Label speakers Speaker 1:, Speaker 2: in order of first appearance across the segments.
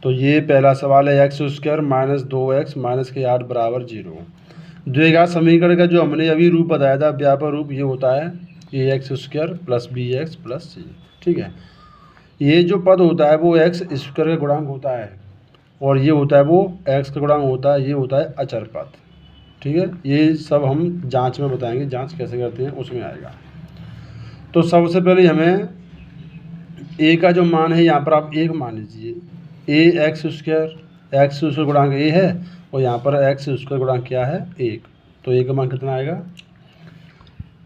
Speaker 1: तो ये पहला सवाल है, x square minus 2x minus के 8 बराबर 0। द्विघात समीकरण का जो हमने अभी रूप बताया था, व्यापक रूप, ये होता है A X square plus B X plus C. ठीक है, ये जो पद होता है वो एक्स स्क्वायर का गुणांक होता है, और ये होता है वो एक्स का गुणांक होता है, ये होता है अचर पद। ठीक है, ये सब हम जांच में बताएंगे, जांच कैसे करते हैं उसमें आएगा। तो सबसे पहले हमें ए का जो मान है यहाँ पर आप 1 मान लीजिए। ए एक्स स्क्वायर गुणांक ए है, और यहाँ पर एक्स स्क्वायर गुणांक क्या है 1, तो ए का मान कितना आएगा।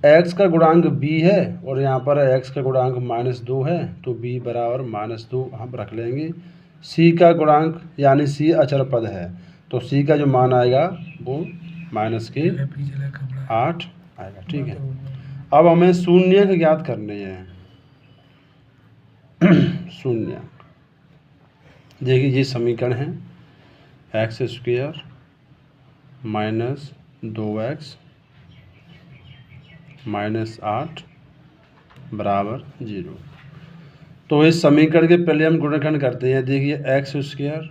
Speaker 1: एक्स का गुणांक बी है, और यहाँ पर एक्स का गुणांक -2 है, तो बी बराबर -2 हम रख लेंगे। सी का गुणांक यानी सी अचर पद है, तो सी का जो मान आएगा वो -8 आएगा। ठीक है, अब हमें शून्य ज्ञात करने हैं। शून्य, देखिए ये समीकरण है, x square minus 2x minus 8 बराबर 0। तो इस समीकरण के पहले हम गुणनखंड करते हैं। देखिए एक्स स्क्वायर,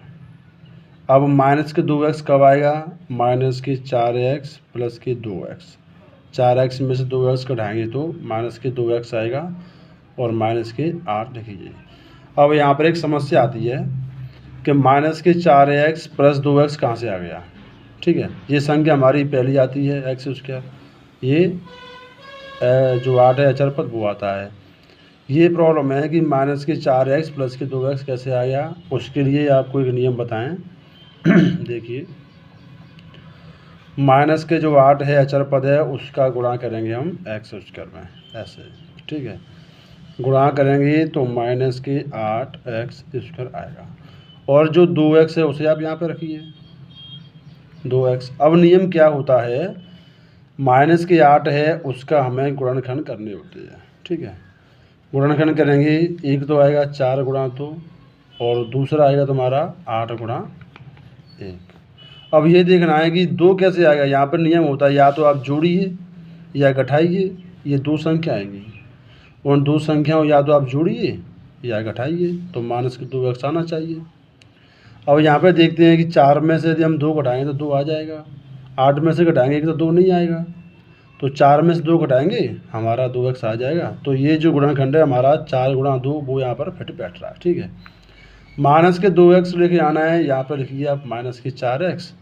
Speaker 1: अब माइनस के 2x कब आएगा, माइनस के 4x प्लस के 2x। 4x में से 2x घटाएंगे तो माइनस के 2x आएगा, और माइनस के 8 लिखिए। अब यहाँ पर एक समस्या आती है कि माइनस के 4x प्लस 2x कहाँ से आ गया। ठीक है, ये संख्या हमारी पहली आती है एक्स स्क्वायर, ये जो 8 है अचर पद वो आता है। ये प्रॉब्लम है कि माइनस के 4x प्लस के 2x कैसे आ गया, उसके लिए आपको एक नियम बताएं। देखिए माइनस के जो 8 है अचर पद है उसका गुणा करेंगे हम एक्स स्क्वायर में, ऐसे। ठीक है, गुणा करेंगे तो माइनस के 8x स्क्वायर आएगा, और जो 2x है उसे आप यहाँ पे रखिए 2x। अब नियम क्या होता है, माइनस के 8 है उसका हमें गुणनखंड करने होते हैं। ठीक है, गुणनखंड करेंगे, एक तो आएगा 4 गुणा 2, और दूसरा आएगा तुम्हारा 8 गुणा 1। अब ये देखना है कि 2 कैसे आएगा। यहाँ पर नियम होता है या तो आप जोड़िए या घटाइए, ये 2 संख्या आएंगी, उन 2 संख्याओं या तो आप जोड़िए या घटाइए, तो माइनस के 2x आना चाहिए। अब यहाँ पे देखते हैं कि 4 में से यदि हम 2 घटाएंगे तो 2 आ जाएगा, 8 में से घटाएंगे तो 2 नहीं आएगा, तो 4 में से 2 घटाएंगे हमारा 2x आ जाएगा। तो ये जो गुणनखंड है हमारा 4 गुणा 2 वो यहाँ पर फिट बैठ रहा है। ठीक है, माइनस के 2x लेके आना है, यहाँ पर लिखिए आप माइनस के 4x,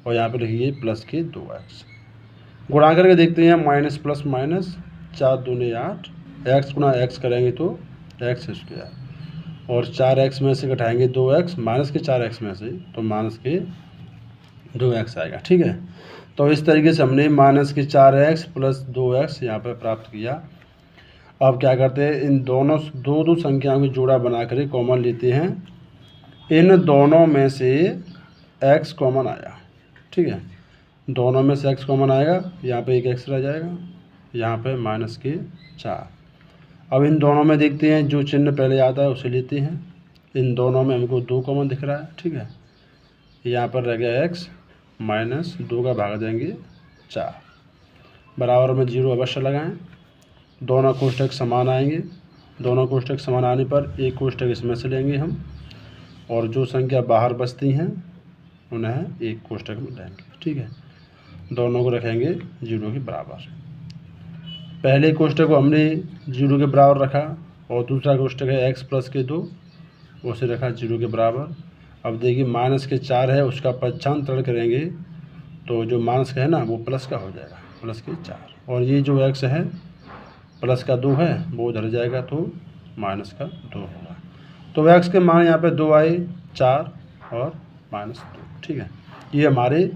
Speaker 1: और यहाँ पर लिखिए प्लस के 2x। गुणा करके देखते हैं, माइनस प्लस माइनस 4 दूनी 8, एक्स गुणा एक्स करेंगे तो एक्स स्क्वायर, और 4x में से घटाएंगे 2x माइनस के 4x में से, तो माइनस के 2x आएगा। ठीक है, तो इस तरीके से हमने माइनस के 4x प्लस 2x यहाँ पर प्राप्त किया। अब क्या करते हैं, इन दोनों दो संख्याओं की जोड़ा बनाकर कॉमन लेते हैं। इन दोनों में से x कॉमन आया। ठीक है, दोनों में से x कॉमन आएगा, यहाँ पे एक x रह जाएगा, यहाँ पे माइनस के 4। अब इन दोनों में देखते हैं, जो चिन्ह पहले आता है उसे लेते हैं। इन दोनों में हमको 2 कॉमन दिख रहा है। ठीक है, यहाँ पर रह गया x, माइनस 2 का भाग देंगे 4, बराबर में 0 अवश्य लगाएं। दोनों कोष्ठक समान आएंगे, दोनों कोष्ठक समान आने पर एक कोष्ठक इसमें से लेंगे हम, और जो संख्या बाहर बचती हैं उन्हें एक कोष्ठक में लेंगे। ठीक है, दोनों को रखेंगे 0 के बराबर। पहले कोष्ठक को हमने 0 के बराबर रखा, और दूसरा कोष्ठक है x प्लस के 2, उसे रखा 0 के बराबर। अब देखिए माइनस के 4 है उसका पक्षांतरण करेंगे, तो जो माइनस का है ना वो प्लस का हो जाएगा, प्लस के 4, और ये जो x है प्लस का 2 है वो उधर जाएगा, तो माइनस का 2 होगा। तो x के मान यहाँ पे 2 आए, 4 और -2। ठीक है, ये हमारे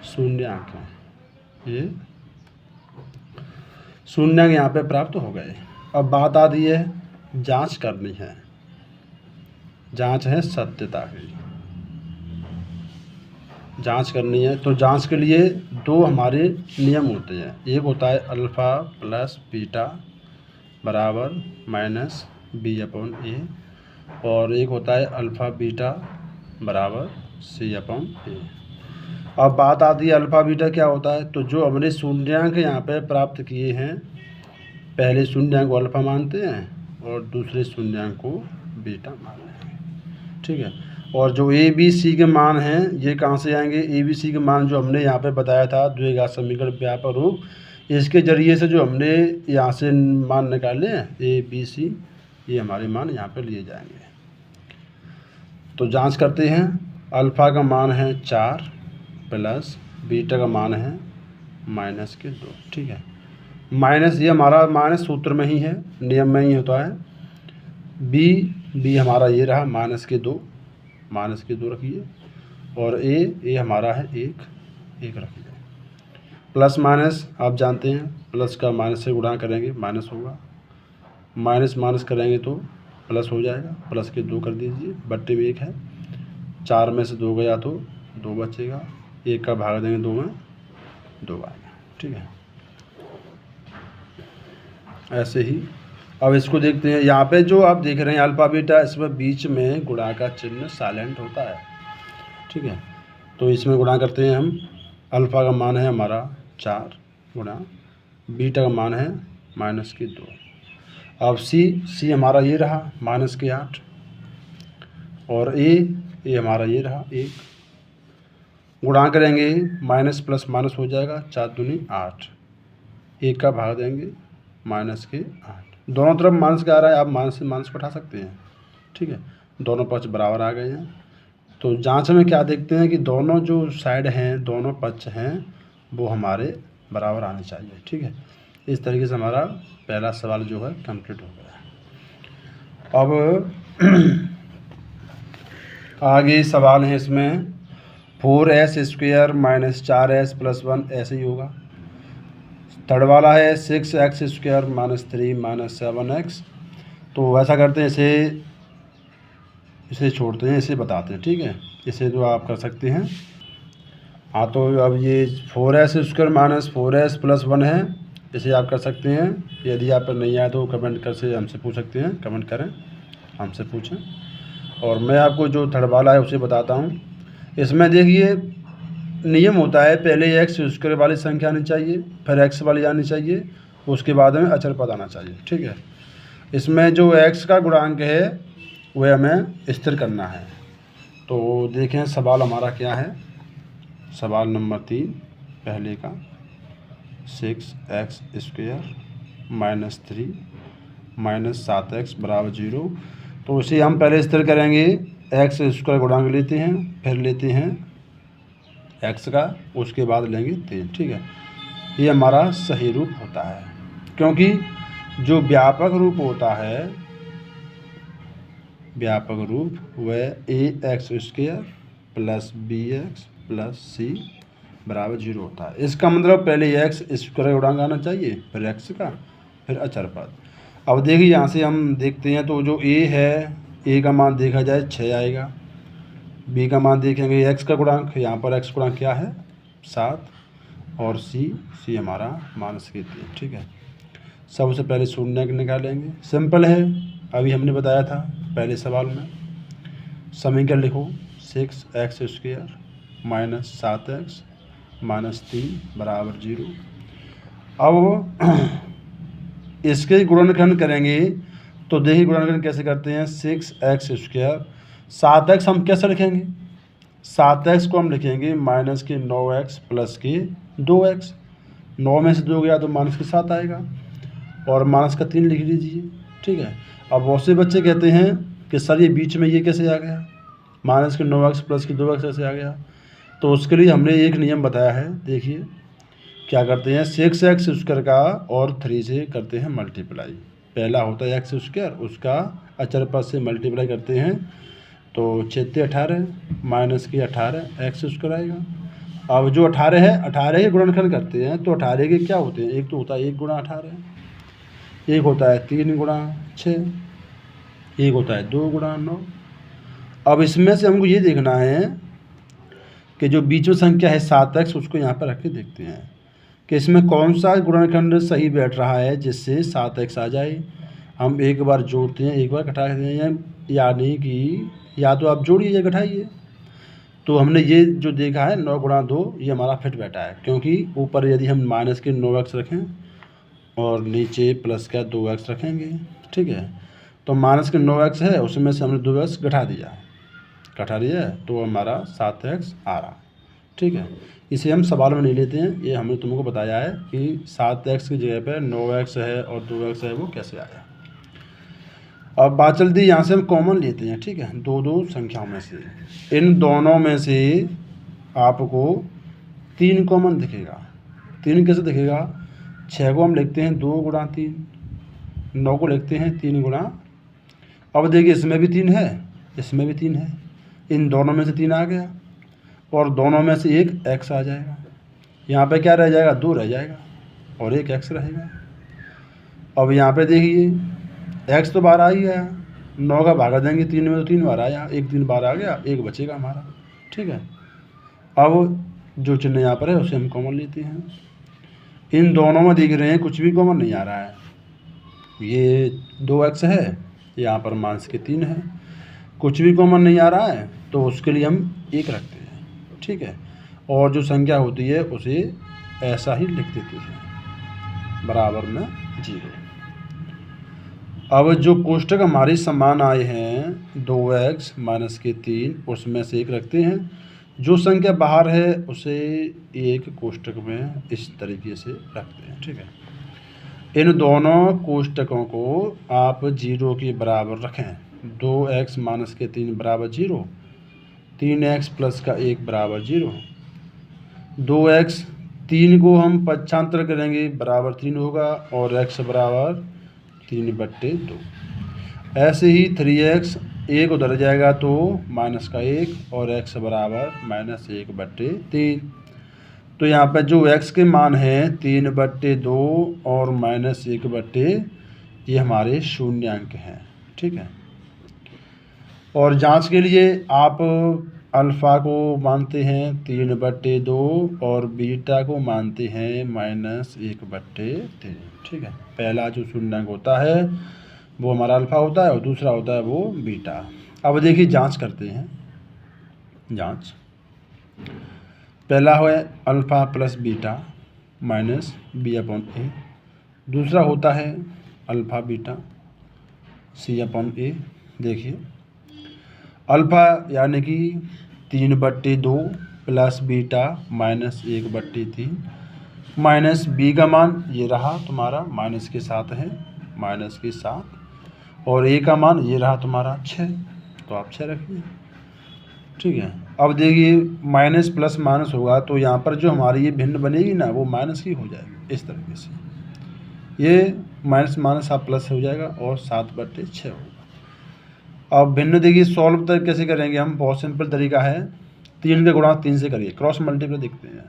Speaker 1: शून्यांक हैं, ये शून्यांक यहाँ पे प्राप्त हो गए। अब बात आती है जांच करनी है, जांच है सत्यता की, जांच करनी है। तो जांच के लिए 2 हमारे नियम होते हैं, एक होता है अल्फ़ा प्लस बीटा बराबर माइनस b/a, और एक होता है अल्फ़ा बीटा बराबर c/a। अब बात आती है अल्फ़ा बीटा क्या होता है। तो जो हमने शून्यांक यहाँ पे प्राप्त किए हैं, पहले शून्यांक को अल्फ़ा मानते हैं और दूसरे शून्यांक को बीटा मान रहे हैं। ठीक है, और जो ए बी सी के मान हैं ये कहाँ से आएंगे, ए बी सी के मान जो हमने यहाँ पे बताया था द्विघात समीकरण व्यापक रूप, इसके जरिए से जो हमने यहाँ से मान निकाले हैं ए बी सी, ये हमारे मान यहाँ पे लिए जाएंगे। तो जांच करते हैं। अल्फ़ा का मान है 4 प्लस बीटा का मान है -2। ठीक है, माइनस ये हमारा माइनस सूत्र में ही है, नियम में ही होता है। बी हमारा ये रहा -2 रखिए, और ए हमारा है 1 रखिए। प्लस माइनस आप जानते हैं, प्लस का माइनस से गुणा करेंगे माइनस होगा, माइनस करेंगे तो प्लस हो जाएगा, प्लस के 2 कर दीजिए, बट्टे में 1 है, 4 में से 2 गया तो 2 बचेगा, 1 का भाग देंगे 2 में 2 आएगा। ठीक है, ऐसे ही अब इसको देखते हैं। यहाँ पे जो आप देख रहे हैं अल्फ़ा बीटा, इसमें बीच में गुणा का चिन्ह साइलेंट होता है। ठीक है, तो इसमें गुणा करते हैं हम। अल्फ़ा का मान है हमारा 4 गुणा बीटा का मान है -2। अब सी हमारा ये रहा -8, और ए हमारा ये रहा 1। गुणा करेंगे, माइनस प्लस माइनस हो जाएगा, 4 दूनी 8, 1 का भाग देंगे -8। दोनों तरफ माइनस का आ रहा है, आप माइनस से माइनस को उठा सकते हैं। ठीक है, दोनों पक्ष बराबर आ गए हैं। तो जांच में क्या देखते हैं कि दोनों जो साइड हैं, दोनों पक्ष हैं, वो हमारे बराबर आने चाहिए। ठीक है, इस तरीके से हमारा पहला सवाल जो है कंप्लीट हो गया। अब आगे सवाल है इसमें 4s² - 4s + 1, ऐसे ही होगा। थर्ड वाला है 6x² - 3 - 7x। तो ऐसा करते हैं, इसे छोड़ते हैं, इसे बताते हैं। ठीक है, इसे तो आप कर सकते हैं। हाँ, तो अब ये 4s² - 4s + 1 है, इसे आप कर सकते हैं। यदि आप पर नहीं आया तो कमेंट कर से हमसे पूछ सकते हैं, कमेंट करें, हमसे पूछें। और मैं आपको जो थर्ड वाला है उसे बताता हूँ। इसमें देखिए नियम होता है, पहले x² वाली संख्या आनी चाहिए, फिर x वाली आनी चाहिए, उसके बाद में अचर पद आना चाहिए। ठीक है, इसमें जो x का गुणांक है वह हमें स्थिर करना है। तो देखें सवाल हमारा क्या है। सवाल नंबर 3 पहले का 6x² - 3 - 7x = 0। तो उसे हम पहले स्थिर करेंगे, x² गुणांक लेते हैं, फिर लेते हैं x का, उसके बाद लेंगे 3। ठीक है, ये हमारा सही रूप होता है, क्योंकि जो व्यापक रूप होता है, व्यापक रूप वह ax² + bx + c = 0 होता है। इसका मतलब पहले x² गुणांक आना चाहिए, फिर x का, फिर अचर पद। अब देखिए यहाँ से हम देखते हैं, तो जो a है, a का मान देखा जाए 6 आएगा, b का मान देखेंगे x का गुणांक, यहाँ पर x गुणांक क्या है 7, और c हमारा -3। ठीक है, सबसे पहले शून्य निकालेंगे, सिंपल है, अभी हमने बताया था पहले सवाल में। समीकरण लिखो 6x² - 7x - 3 = 0। अब इसके गुणनखंड करेंगे, तो देखिए गुणनखंड कैसे करते हैं। 6x², 7x हम कैसे लिखेंगे, 7x को हम लिखेंगे -9x + 2x। 9 में से 2 गया तो -7 आएगा, और -3 लिख लीजिए। ठीक है, अब बहुत से बच्चे कहते हैं कि सर ये बीच में ये कैसे आ गया, -9x + 2x कैसे आ गया। तो उसके लिए हमने एक नियम बताया है। देखिए क्या करते हैं, 6x² का और 3 से करते हैं मल्टीप्लाई। पहला होता है x², उसका अचर पद से मल्टीप्लाई करते हैं, तो 6 × 18 -18 x² आएगा। अब जो 18 है, 18 के गुणनखंड करते हैं, तो 18 के क्या होते हैं, एक तो होता है 1 × 18, एक होता है 3 × 6, एक होता है 2 × 9। अब इसमें से हमको ये देखना है कि जो बीच में संख्या है 7x, उसको यहाँ पर रख के देखते हैं कि इसमें कौन सा गुणनखंड सही बैठ रहा है जिससे 7x आ जाए। हम एक बार जोड़ते हैं, एक बार घटाते हैं, यानी कि या तो आप जोड़िए या घटाइए। तो हमने ये जो देखा है 9 × 2, ये हमारा फिट बैठा है, क्योंकि ऊपर यदि हम -9x रखें और नीचे +2x रखेंगे। ठीक है, तो -9x है, उसमें से हमने 2x घटा दिया, कटा रही है, तो हमारा 7x आ रहा। ठीक है, इसे हम सवाल में नहीं लेते हैं, ये हमने तुमको बताया है कि 7x की जगह पे 9x है और 2x है, वो कैसे आया। अब बात चलती है यहाँ से हम कॉमन लेते हैं। ठीक है, दो संख्याओं में से, इन दोनों में से आपको 3 कॉमन दिखेगा। 3 कैसे दिखेगा? 6 को हम लिखते हैं 2 गुणा 3, 9 को लिखते हैं 3 गुणा। अब देखिए इसमें भी 3 है, इसमें भी 3 है, इन दोनों में से 3 आ गया और दोनों में से एक x आ जाएगा। यहाँ पे क्या रह जाएगा? 2 रह जाएगा और एक x रहेगा। अब यहाँ पे देखिए x तो बाहर आ ही गया, 9 का भागा देंगे 3 में तो 3 बार आया, एक 3 बार आ गया, एक बचेगा हमारा। ठीक है, अब जो चिन्ह यहाँ पर है उसे हम कॉमन लेते हैं। इन दोनों में दिख रहे हैं कुछ भी कॉमन नहीं आ रहा है। ये 2x है, यहाँ पर माइनस के 3 है, कुछ भी कॉमन नहीं आ रहा है, तो उसके लिए हम 1 रखते हैं। ठीक है, और जो संख्या होती है उसे ऐसा ही लिख देते हैं, बराबर में 0। अब जो कोष्टक हमारे समान आए हैं 2x माइनस के 3, उसमें से 1 रखते हैं। जो संख्या बाहर है उसे एक कोष्टक में इस तरीके से रखते हैं। ठीक है, इन दोनों कोष्टकों को आप 0 के बराबर रखें। 2x माइनस के 3 बराबर 0, 3x प्लस का 1 बराबर 0। 2x 3 को हम पक्षांतर करेंगे बराबर 3 होगा और x बराबर 3/2। ऐसे ही 3x 1 उधर जाएगा तो माइनस का 1 और x बराबर -1/3। तो यहाँ पर जो x के मान हैं 3/2 और -1/, ये हमारे शून्यांक हैं। ठीक है, और जांच के लिए आप अल्फ़ा को मानते हैं 3/2 और बीटा को मानते हैं -1/3। ठीक है, पहला जो शून्यांक होता है वो हमारा अल्फ़ा होता है और दूसरा होता है वो बीटा। अब देखिए जांच करते हैं। जांच, पहला है alpha plus beta minus b/a, दूसरा होता है अल्फ़ा बीटा c/a। देखिए अल्फ़ा यानी कि 3/2 प्लस बीटा -1/3 माइनस b का मान ये रहा तुम्हारा माइनस के 7 है, माइनस के 7, और a का मान ये रहा तुम्हारा 6, तो आप 6 रखिए। ठीक है, अब देखिए माइनस प्लस माइनस होगा तो यहाँ पर जो हमारी ये भिन्न बनेगी ना वो माइनस की हो जाएगी। इस तरीके से ये माइनस माइनस आप प्लस हो जाएगा और 7/6 होगा। अब भिन्न देखिए सॉल्व तक कैसे करेंगे हम? बहुत सिंपल तरीका है, 3 का गुणा 3 से करिए, क्रॉस मल्टीप्लाई देखते हैं।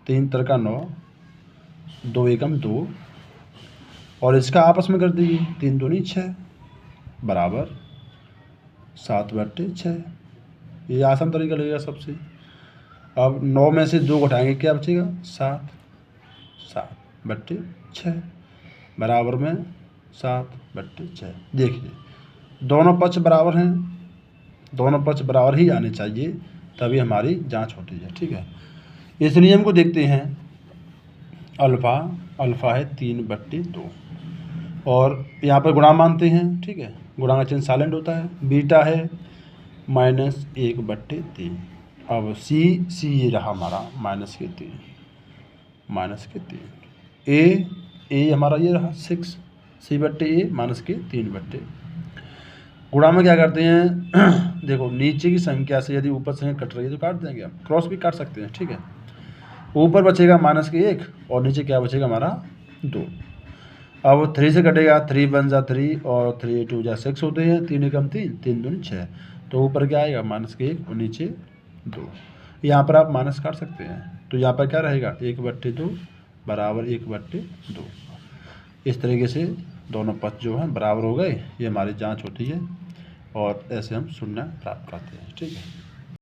Speaker 1: 3 × 9, 2 एकम 2, और इसका आपस में कर दीजिए, 3 दूनी 6 बराबर 7/6। ये आसान तरीका लगेगा सबसे। अब 9 में से 2 घटाएंगे, क्या बचेगा? 7, 7/6 बराबर में 7/6। देखिए दोनों पक्ष बराबर हैं, दोनों पक्ष बराबर ही आने चाहिए, तभी हमारी जांच होती है। ठीक है, इस नियम को देखते हैं। अल्फ़ा है 3/2 और यहाँ पर गुणा मानते हैं। ठीक है, गुणा का चिन्ह साइलेंट होता है। बीटा है -1/3। अब सी ये रहा हमारा -3, ए हमारा ये रहा 6, c/a -3/। गुणा में क्या करते हैं? देखो नीचे की संख्या से यदि ऊपर संख्या कट रही है तो काट देंगे, हम क्रॉस भी काट सकते हैं। ठीक है, ऊपर बचेगा -1 और नीचे क्या बचेगा हमारा 2। अब 3 से कटेगा, 3 × 1 = 3 और 3 × 2 = 6 होते हैं, 3 एकम 3, 3 दूनी 6, तो ऊपर क्या आएगा -1 और नीचे 2। यहाँ पर आप माइनस काट सकते हैं, तो यहाँ पर क्या रहेगा 1/2 बराबर 1/2। इस तरीके से दोनों पक्ष जो हैं बराबर हो गए, ये हमारी जांच होती है और ऐसे हम शून्य प्राप्त करते हैं। ठीक है।